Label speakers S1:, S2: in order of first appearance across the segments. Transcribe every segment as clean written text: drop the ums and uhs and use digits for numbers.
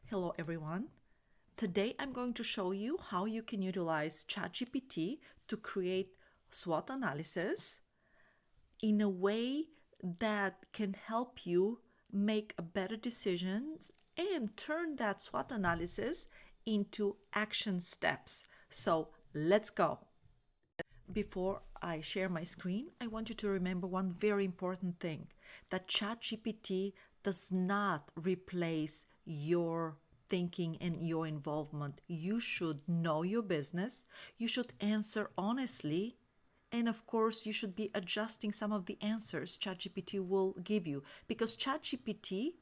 S1: Hello everyone. Today I'm going to show you how you can utilize ChatGPT to create SWOT analysis in a way that can help you make a better decisions and turn that SWOT analysis into action steps. So let's go. Before I share my screen, I want you to remember one very important thing, that ChatGPT does not replace your thinking and your involvement. You should know your business, you should answer honestly, and of course, you should be adjusting some of the answers ChatGPT will give you, because ChatGPT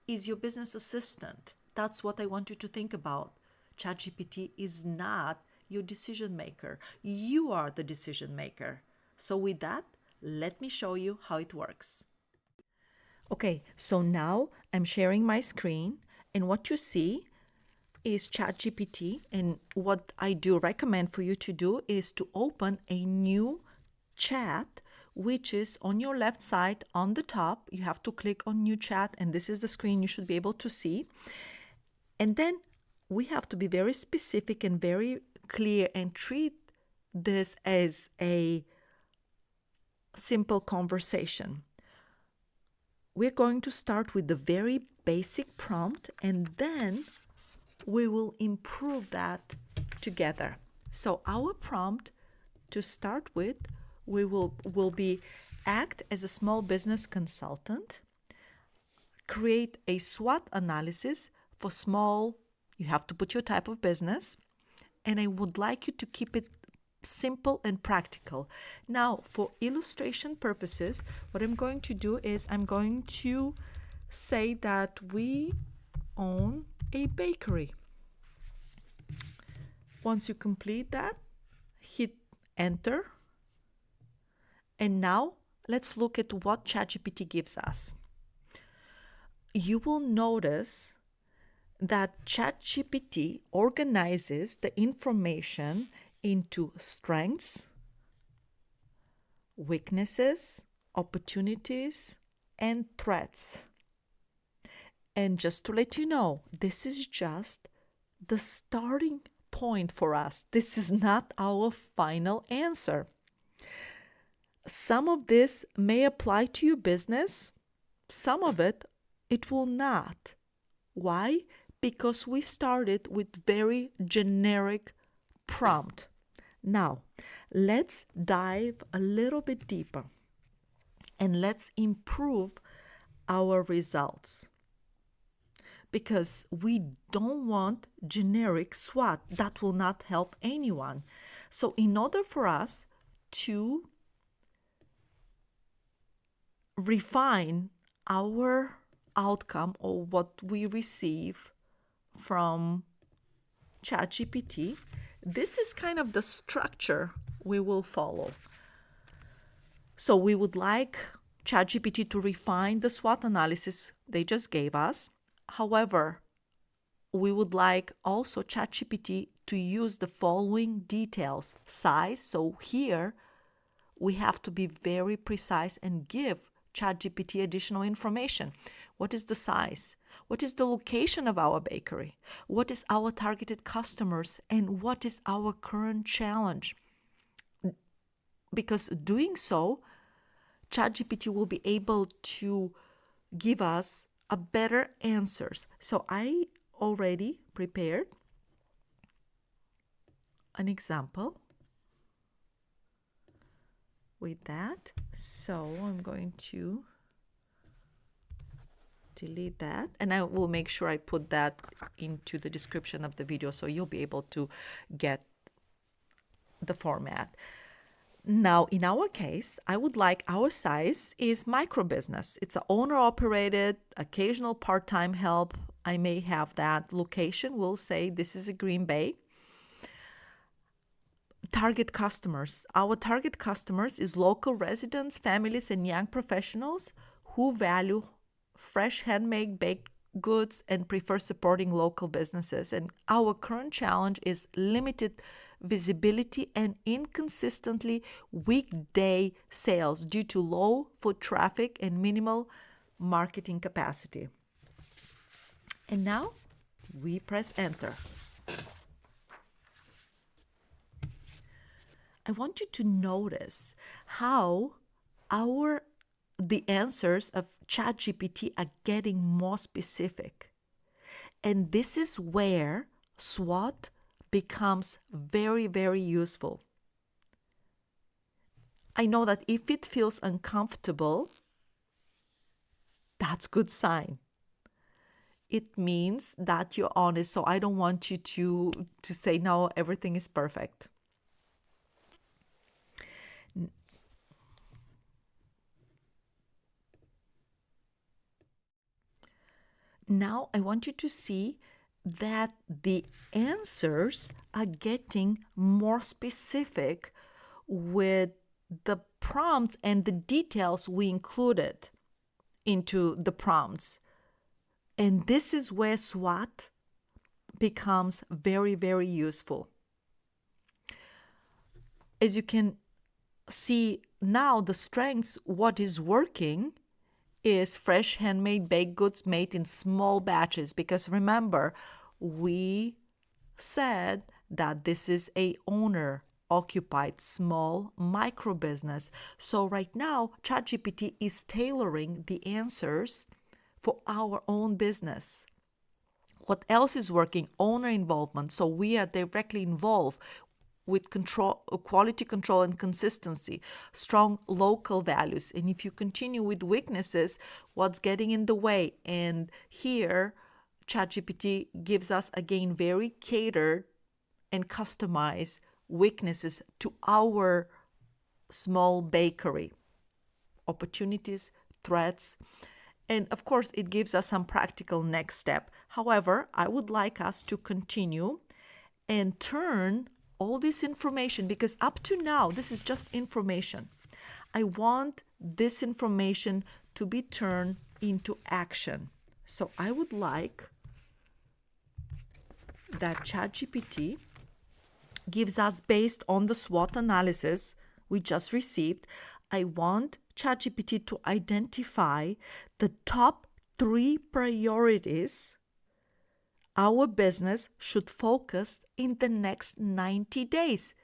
S1: is your business assistant. That's what I want you to think about. ChatGPT is not your decision maker. You are the decision maker. So with that, let me show you how it works. Okay, so now I'm sharing my screen, and what you see is ChatGPT, and what I do recommend for you to do is to open a new chat, which is on your left side on the top. You have to click on new chat, and this is the screen you should be able to see. And then we have to be very specific and very clear and treat this as a simple conversation. We're going to start with the very basic prompt, and then we will improve that together. So our prompt to start with, we will be act as a small business consultant, create a SWOT analysis for small, you have to put your type of business, and I would like you to keep it simple and practical. Now, for illustration purposes, what I'm going to do is I'm going to say that we own a bakery. Once you complete that, hit enter. And now let's look at what ChatGPT gives us. You will notice that ChatGPT organizes the information into strengths, weaknesses, opportunities, and threats. And just to let you know, this is just the starting point for us. This is not our final answer. Some of this may apply to your business, some of it will not. Why? Because we started with very generic prompt. Now, let's dive a little bit deeper and let's improve our results, because we don't want generic SWOT. That will not help anyone. So in order for us to refine our outcome or what we receive from ChatGPT, this is kind of the structure we will follow. So we would like ChatGPT to refine the SWOT analysis they just gave us. However, we would like also ChatGPT to use the following details: size. So here we have to be very precise and give ChatGPT additional information. What is the size? What is the location of our bakery? What is our targeted customers? And what is our current challenge? Because doing so, ChatGPT will be able to give us a better answers. So I already prepared an example with that. So I'm going to delete that, and I will make sure I put that into the description of the video so you'll be able to get the format. Now, in our case, I would like our size is micro business. It's an owner-operated, occasional part-time help. I may have that. Location, we'll say this is a Green Bay. Target customers. Our target customers is local residents, families, and young professionals who value fresh handmade baked goods and prefer supporting local businesses. And our current challenge is limited visibility and inconsistently weekday sales due to low foot traffic and minimal marketing capacity. And now We press enter. I want you to notice how the answers of ChatGPT are getting more specific. And this is where SWOT becomes very, very useful. I know that if it feels uncomfortable, that's good sign. It means that you're honest. So I don't want you to say, no, everything is perfect. Now I want you to see that the answers are getting more specific with the prompts and the details we included into the prompts. And this is where SWOT becomes very, very useful. As you can see now, the strengths, what is working is fresh handmade baked goods made in small batches. Because remember, we said that this is a owner occupied small micro business. So right now, ChatGPT is tailoring the answers for our own business. What else is working? Owner involvement. So we are directly involved with control, quality control and consistency, strong local values. And if you continue with weaknesses, what's getting in the way? And here, ChatGPT gives us, again, very catered and customized weaknesses to our small bakery. Opportunities, threats, and of course, it gives us some practical next step. However, I would like us to continue and turn all this information, because up to now, this is just information. I want this information to be turned into action. So I would like that ChatGPT gives us, based on the SWOT analysis we just received, I want ChatGPT to identify the top 3 priorities our business should focus in the next 90 days.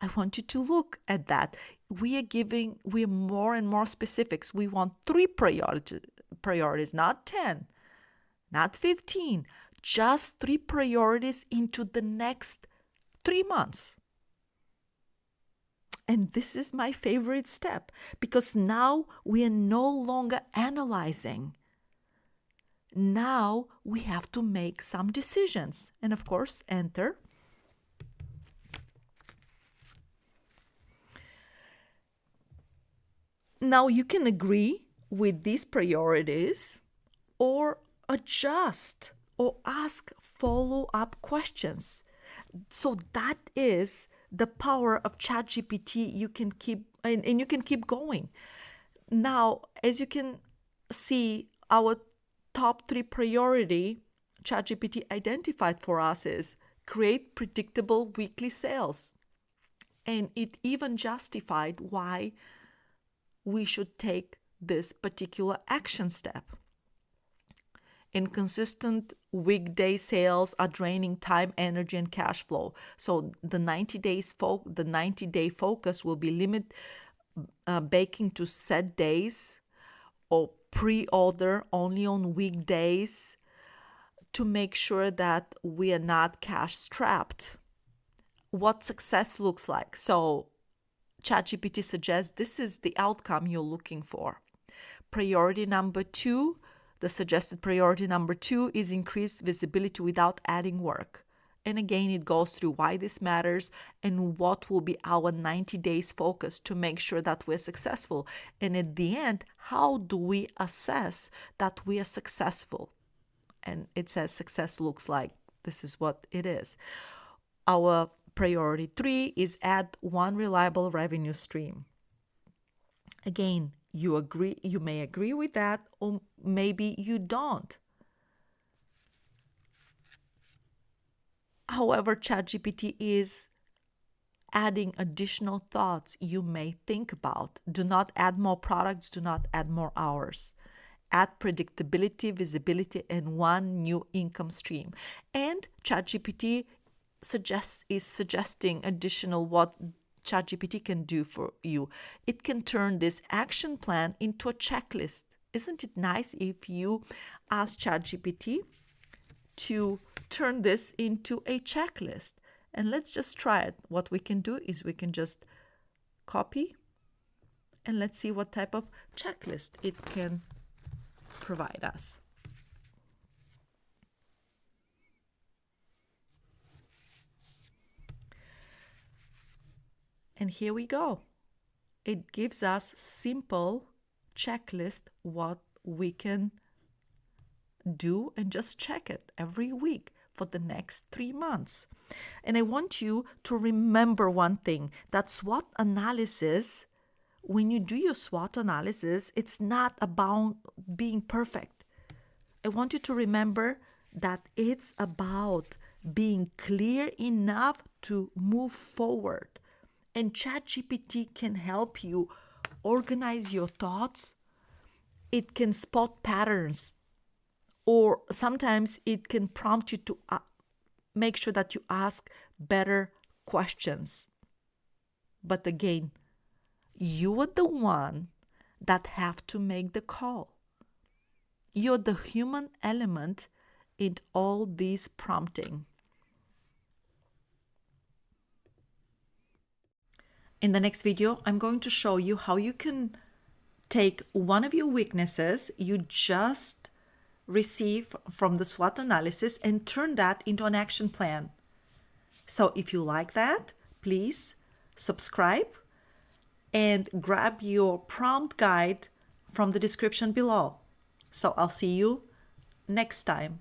S1: I want you to look at that. We are more and more specifics. We want 3 priorities, not 10, not 15, just 3 priorities into the next 3 months. And this is my favorite step, because now we are no longer analyzing. Now we have to make some decisions. And of course, enter. Now you can agree with these priorities or adjust or ask follow-up questions. So that is the power of ChatGPT. You can keep and you can keep going. Now, as you can see, our top 3 priority ChatGPT identified for us is create predictable weekly sales. And it even justified why we should take this particular action step. Inconsistent weekday sales are draining time, energy, and cash flow. So the 90-day focus will be limit baking to set days or pre-order only on weekdays to make sure that we are not cash strapped. What success looks like. So ChatGPT suggests this is the outcome you're looking for. Priority number 2, the suggested priority number 2 is increased visibility without adding work. And again, it goes through why this matters and what will be our 90 days focus to make sure that we're successful. And at the end, how do we assess that we are successful? And it says success looks like this is what it is. Our priority 3 is add 1 reliable revenue stream. Again, you may agree with that, or maybe you don't. However, ChatGPT is adding additional thoughts you may think about. Do not add more products, do not add more hours. add predictability, visibility, and one new income stream. And ChatGPT is suggesting additional what ChatGPT can do for you. It can turn this action plan into a checklist. Isn't it nice if you ask ChatGPT to turn this into a checklist? And let's just try it. What we can do is we can just copy, and let's see what type of checklist it can provide us. And here we go. It gives us simple checklist what we can do, and just check it every week for the next 3 months. And I want you to remember one thing, that SWOT analysis, when you do your SWOT analysis, it's not about being perfect. I want you to remember that it's about being clear enough to move forward. And ChatGPT can help you organize your thoughts. It can spot patterns, or sometimes it can prompt you to make sure that you ask better questions. But again, you are the one that have to make the call. You're the human element in all this prompting. In the next video, I'm going to show you how you can take one of your weaknesses you just received from the SWOT analysis and turn that into an action plan. So if you like that, please subscribe and grab your prompt guide from the description below. So I'll see you next time.